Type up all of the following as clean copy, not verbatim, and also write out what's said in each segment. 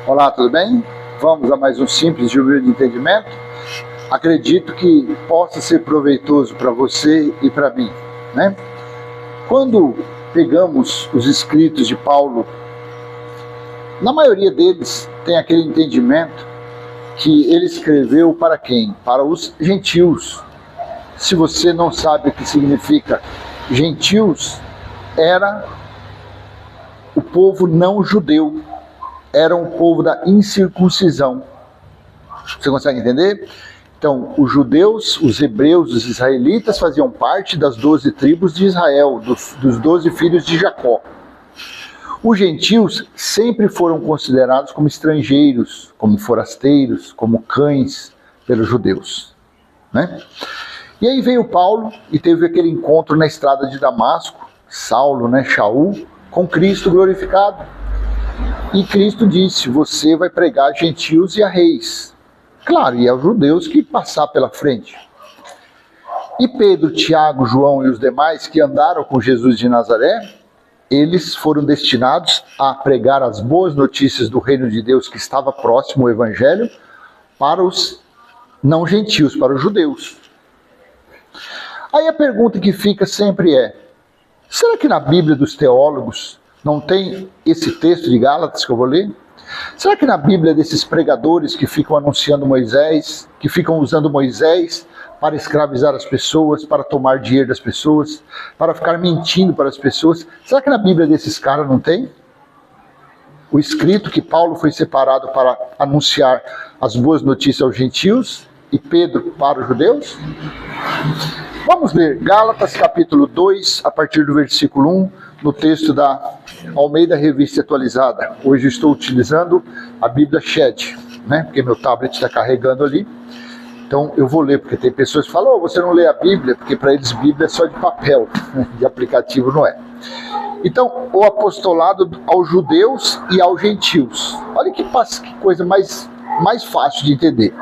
Olá, tudo bem? Vamos a mais um simples de humilde entendimento. Acredito que possa ser proveitoso para você e para mim, né? Quando pegamos os escritos de Paulo, na maioria deles tem aquele entendimento que ele escreveu para quem? Para os gentios. Se você não sabe o que significa gentios, era o povo não judeu, era um povo da incircuncisão. Você consegue entender? Então, os judeus, os hebreus, os israelitas faziam parte das 12 tribos de Israel, dos 12 filhos de Jacó. Os gentios sempre foram considerados como estrangeiros, como forasteiros, como cães pelos judeus, né? E aí veio Paulo e teve aquele encontro na estrada de Damasco, Saulo, né, Shaul, com Cristo glorificado. E Cristo disse: você vai pregar a gentios e a reis. Claro, e aos judeus que passar pela frente. E Pedro, Tiago, João e os demais que andaram com Jesus de Nazaré, eles foram destinados a pregar as boas notícias do reino de Deus que estava próximo, o evangelho, para os não gentios, para os judeus. Aí a pergunta que fica sempre é: será que na Bíblia dos teólogos não tem esse texto de Gálatas que eu vou ler? Será que na Bíblia desses pregadores que ficam anunciando Moisés, que ficam usando Moisés para escravizar as pessoas, para tomar dinheiro das pessoas, para ficar mentindo para as pessoas, será que na Bíblia desses caras não tem o escrito que Paulo foi separado para anunciar as boas notícias aos gentios e Pedro para os judeus? Vamos ler Gálatas capítulo 2, a partir do versículo 1, no texto da Almeida Revista Atualizada. Hoje estou utilizando a Bíblia Shed, né? Porque meu tablet está carregando ali. Então eu vou ler, porque tem pessoas que falam: você não lê a Bíblia, porque para eles Bíblia é só de papel, de aplicativo não é. Então, o apostolado aos judeus e aos gentios. Olha que coisa mais fácil de entender.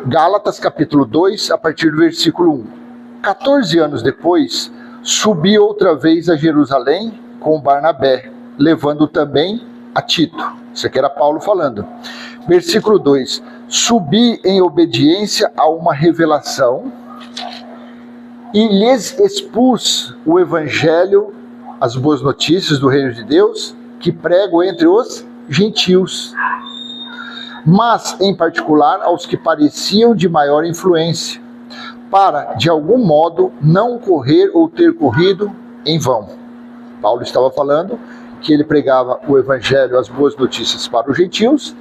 Gálatas capítulo 2, a partir do versículo 1. 14 anos depois, subi outra vez a Jerusalém com Barnabé, levando também a Tito. Isso aqui era Paulo falando. Versículo 2. Subi em obediência a uma revelação e lhes expus o evangelho, as boas notícias do reino de Deus, que prego entre os gentios, mas em particular aos que pareciam de maior influência, para, de algum modo, não correr ou ter corrido em vão. Paulo estava falando que ele pregava o evangelho, as boas notícias para os gentios,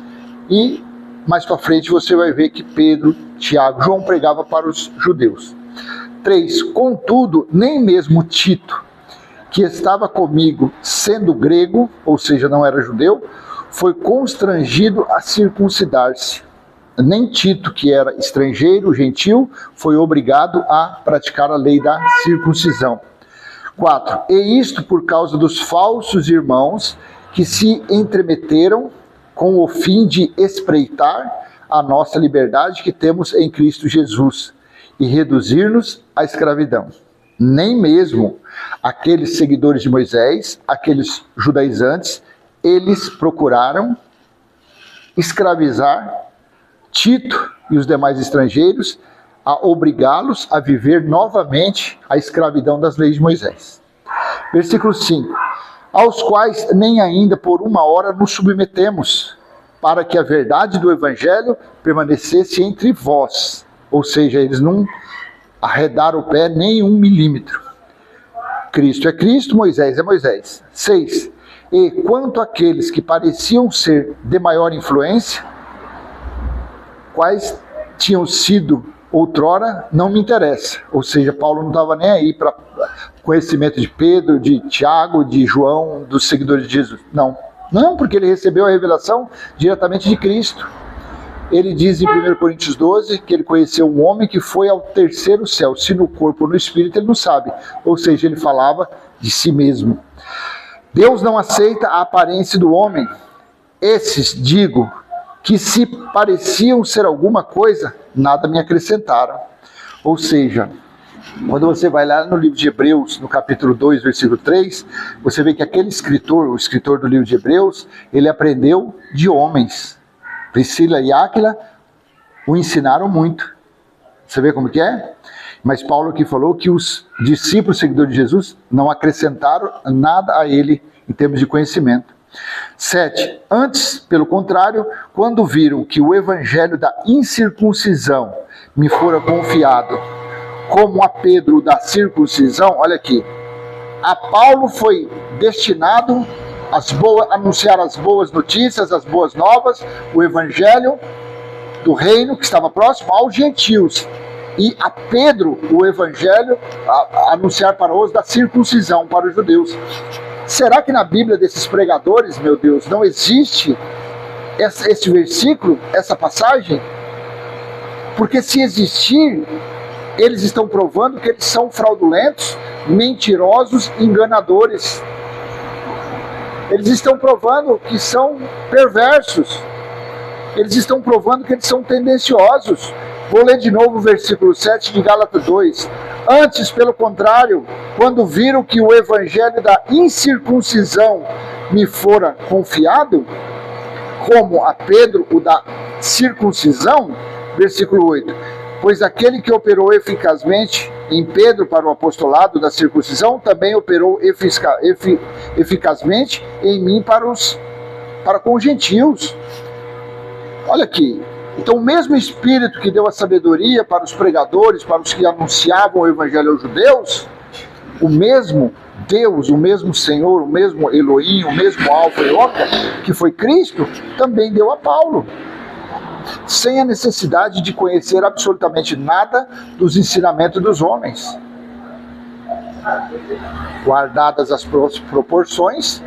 e mais para frente você vai ver que Pedro, Tiago, João pregava para os judeus. 3. Contudo, nem mesmo Tito, que estava comigo sendo grego, ou seja, não era judeu, foi constrangido a circuncidar-se. Nem Tito, que era estrangeiro, gentil, foi obrigado a praticar a lei da circuncisão. 4. E isto por causa dos falsos irmãos que se entremeteram com o fim de espreitar a nossa liberdade que temos em Cristo Jesus e reduzir-nos à escravidão. Nem mesmo aqueles seguidores de Moisés, aqueles judaizantes, eles procuraram escravizar Tito e os demais estrangeiros, a obrigá-los a viver novamente a escravidão das leis de Moisés. Versículo 5. Aos quais nem ainda por uma hora nos submetemos, para que a verdade do evangelho permanecesse entre vós. Ou seja, eles não arredaram o pé nem 1 milímetro. Cristo é Cristo, Moisés é Moisés. 6. E quanto àqueles que pareciam ser de maior influência, quais tinham sido outrora, não me interessa. Ou seja, Paulo não estava nem aí para conhecimento de Pedro, de Tiago, de João, dos seguidores de Jesus. Não, porque ele recebeu a revelação diretamente de Cristo. Ele diz em 1 Coríntios 12 que ele conheceu um homem que foi ao terceiro céu, se no corpo ou no espírito ele não sabe. Ou seja, ele falava de si mesmo. Deus não aceita a aparência do homem. Esses, digo, que se pareciam ser alguma coisa, nada me acrescentaram. Ou seja, Quando você vai lá no livro de Hebreus, no capítulo 2, versículo 3, você vê que aquele escritor, o escritor do livro de Hebreus, ele aprendeu de homens. Priscila e Áquila o ensinaram muito. Você vê como que é? Mas Paulo aqui falou que os discípulos seguidores de Jesus não acrescentaram nada a ele em termos de conhecimento. 7. Antes, pelo contrário, quando viram que o evangelho da incircuncisão me fora confiado, como a Pedro da circuncisão, olha aqui, a Paulo foi destinado a anunciar as boas notícias, as boas novas, o evangelho do reino que estava próximo aos gentios, e a Pedro o evangelho a anunciar para os da circuncisão, para os judeus. Será que na Bíblia desses pregadores, meu Deus, não existe esse versículo, essa passagem? Porque se existir, eles estão provando que eles são fraudulentos, mentirosos, enganadores. Eles estão provando que são perversos. Eles estão provando que eles são tendenciosos. Vou ler de novo o versículo 7 de Gálatas 2. Antes, pelo contrário, quando viram que o evangelho da incircuncisão me fora confiado, como a Pedro o da circuncisão, versículo 8, pois aquele que operou eficazmente em Pedro para o apostolado da circuncisão, também operou eficazmente em mim para com os gentios. Olha aqui, então o mesmo Espírito que deu a sabedoria para os pregadores, para os que anunciavam o evangelho aos judeus, o mesmo Deus, o mesmo Senhor, o mesmo Elohim, o mesmo Alfa e Ômega, que foi Cristo, também deu a Paulo, sem a necessidade de conhecer absolutamente nada dos ensinamentos dos homens. Guardadas as proporções,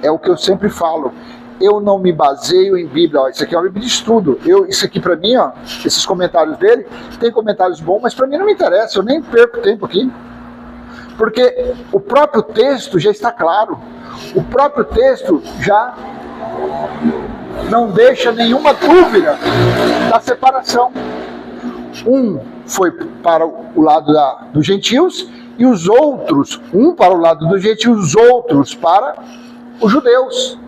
é o que eu sempre falo. Eu não me baseio em Bíblia. Ó, isso aqui é uma Bíblia de estudo. Isso aqui para mim, ó, esses comentários dele, tem comentários bons, mas para mim não me interessa. Eu nem perco tempo aqui. Porque o próprio texto já está claro. O próprio texto já não deixa nenhuma dúvida da separação. Um foi para o lado dos gentios e os outros, um para o lado dos gentios, os outros para os judeus,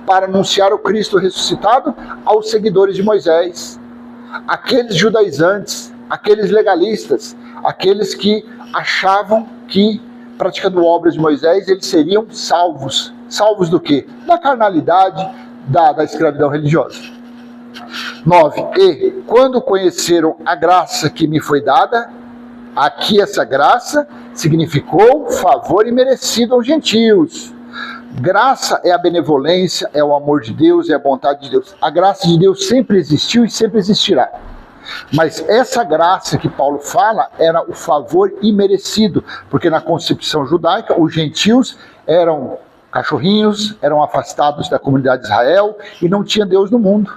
para anunciar o Cristo ressuscitado aos seguidores de Moisés, aqueles judaizantes, aqueles legalistas, aqueles que achavam que, praticando obras de Moisés, eles seriam salvos. Salvos do quê? Da carnalidade, da escravidão religiosa. 9. E quando conheceram a graça que me foi dada, aqui essa graça significou favor imerecido aos gentios. Graça é a benevolência, é o amor de Deus, é a vontade de Deus. A graça de Deus sempre existiu e sempre existirá. Mas essa graça que Paulo fala era o favor imerecido, porque na concepção judaica os gentios eram cachorrinhos, eram afastados da comunidade de Israel e não tinha Deus no mundo.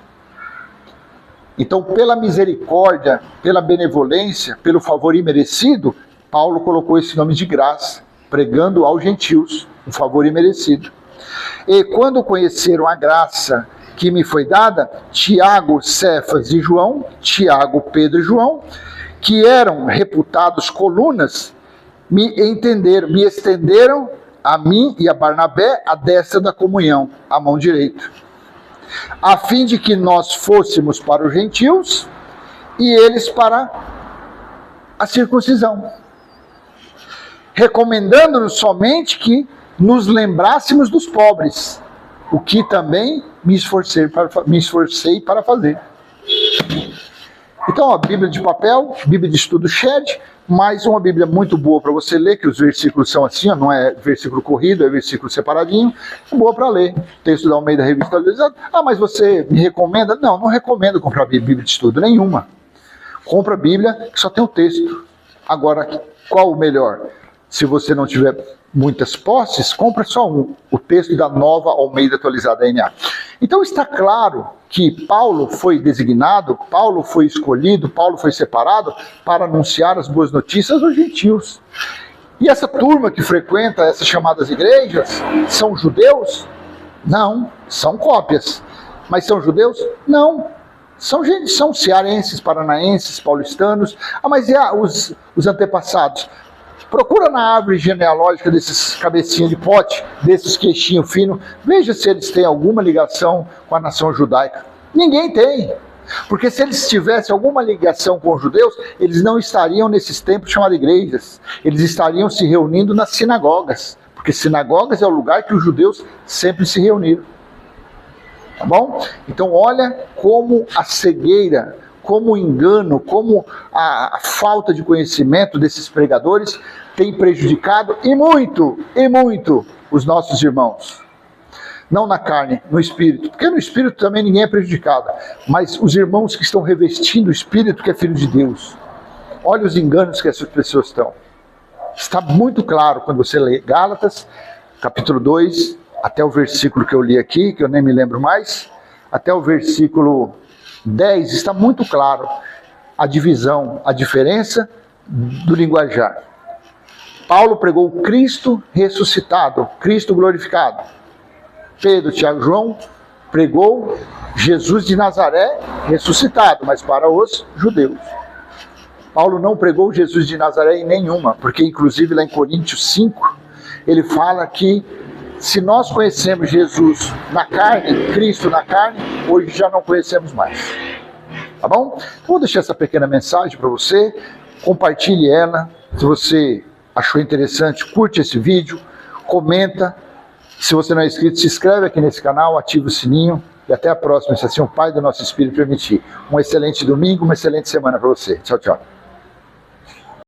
Então, pela misericórdia, pela benevolência, pelo favor imerecido, Paulo colocou esse nome de graça, pregando aos gentios um favor imerecido. E quando conheceram a graça que me foi dada, Tiago, Cefas e João, Tiago, Pedro e João, que eram reputados colunas, me estenderam a mim e a Barnabé a destra da comunhão, a mão direita, a fim de que nós fôssemos para os gentios e eles para a circuncisão, recomendando-nos somente que nos lembrássemos dos pobres, o que também me esforcei para fazer. Então, a Bíblia de papel, Bíblia de estudo Shed, mais uma Bíblia muito boa para você ler, que os versículos são assim, ó, não é versículo corrido, é versículo separadinho, é boa para ler. Texto da Almeida Revista Atualizada. Ah, mas você me recomenda? Não, não recomendo comprar Bíblia de estudo nenhuma. Compra a Bíblia que só tem o texto. Agora, qual o melhor? Se você não tiver muitas posses, compra só um, o texto da Nova Almeida Atualizada NA. Então está claro que Paulo foi designado, Paulo foi escolhido, Paulo foi separado para anunciar as boas notícias aos gentios. E essa turma que frequenta essas chamadas igrejas, são judeus? Não, são cópias. Mas são judeus? Não, São cearenses, paranaenses, paulistanos. Ah, mas e os antepassados? Procura na árvore genealógica desses cabecinhos de pote, desses queixinhos finos, veja se eles têm alguma ligação com a nação judaica. Ninguém tem. Porque se eles tivessem alguma ligação com os judeus, eles não estariam nesses templos chamados igrejas. Eles estariam se reunindo nas sinagogas. Porque sinagogas é o lugar que os judeus sempre se reuniram. Tá bom? Então olha como a cegueira, como o engano, como a falta de conhecimento desses pregadores tem prejudicado e muito os nossos irmãos. Não na carne, no espírito. Porque no espírito também ninguém é prejudicado. Mas os irmãos que estão revestindo o espírito que é filho de Deus. Olha os enganos que essas pessoas estão. Está muito claro quando você lê Gálatas, capítulo 2, até o versículo que eu li aqui, que eu nem me lembro mais, até o versículo 10, está muito claro a divisão, a diferença do linguajar. Paulo pregou o Cristo ressuscitado, Cristo glorificado. Pedro, Tiago, João pregou Jesus de Nazaré ressuscitado, mas para os judeus. Paulo não pregou Jesus de Nazaré em nenhuma, porque inclusive lá em Coríntios 5, ele fala que se nós conhecemos Jesus na carne, Cristo na carne, hoje já não conhecemos mais. Tá bom? Então vou deixar essa pequena mensagem para você, compartilhe ela. Se você achou interessante, curte esse vídeo, comenta. Se você não é inscrito, se inscreve aqui nesse canal, ativa o sininho e até a próxima, se assim o Pai do nosso Espírito permitir. Um excelente domingo, uma excelente semana para você. Tchau, tchau.